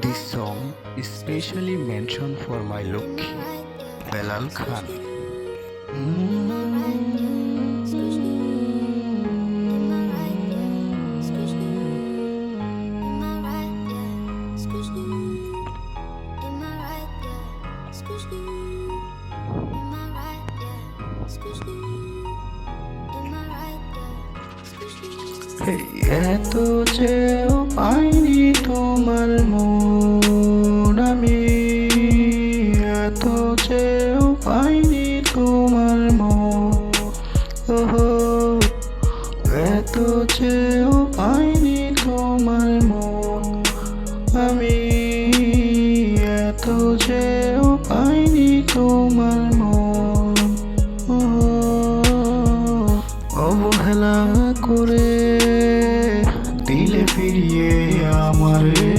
This song is specially mentioned for my Lokhi, Belal Khan. এত চেয়েও পাইনি তোমার মন আমি, এত চেয়েও পাইনি তোমার মন, ওহো এত চেয়েও পাইনি তোমার মন আমি, এত চেয়েও পাইনি তোমার মন, ওহো অবহেলা করে দিলে ফিরিয়ে আমারে,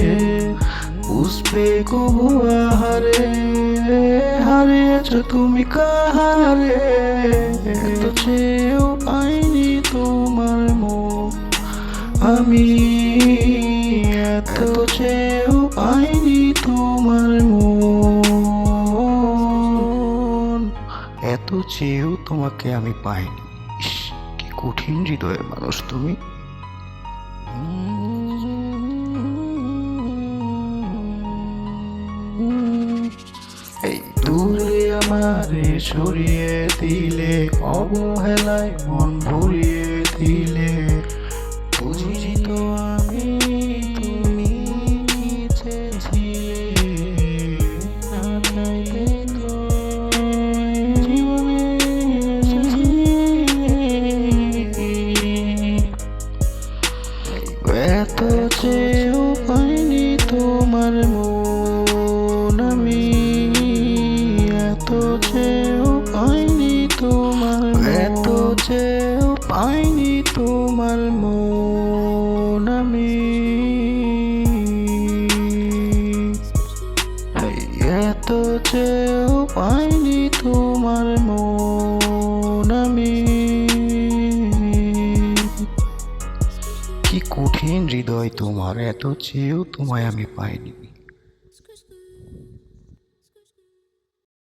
বুঝবে কবু আহারে, হারিয়েছ তুমি কাহারে, এত চেয়েও পাইনি তোমার মন আমি, এত চেয়েও পাইনি তোমার মন, এত চেয়েও তোমাকে আমি পাইনি। ইস, কি কঠিন হৃদয়ের মানুষ তুমি। এই দূরে আমারে সরিয়ে দিলে, অবহেলায় মন ভরিয়ে দিলে, বুঝি তো আমি তুমি কি চেয়েছিলে, না চাইতে তো জীবনে এত চেয়েও পাইনি তোমার মন আমি, এত চেয়েও পাইনি তোমার, এত চেয়েও পাইনি তোমার মন আমি, এত চেয়েও পাইনি তোমার মন আমি। কি কঠিন হৃদয় তোমার, এত চেয়েও তোমায় আমি পাইনি।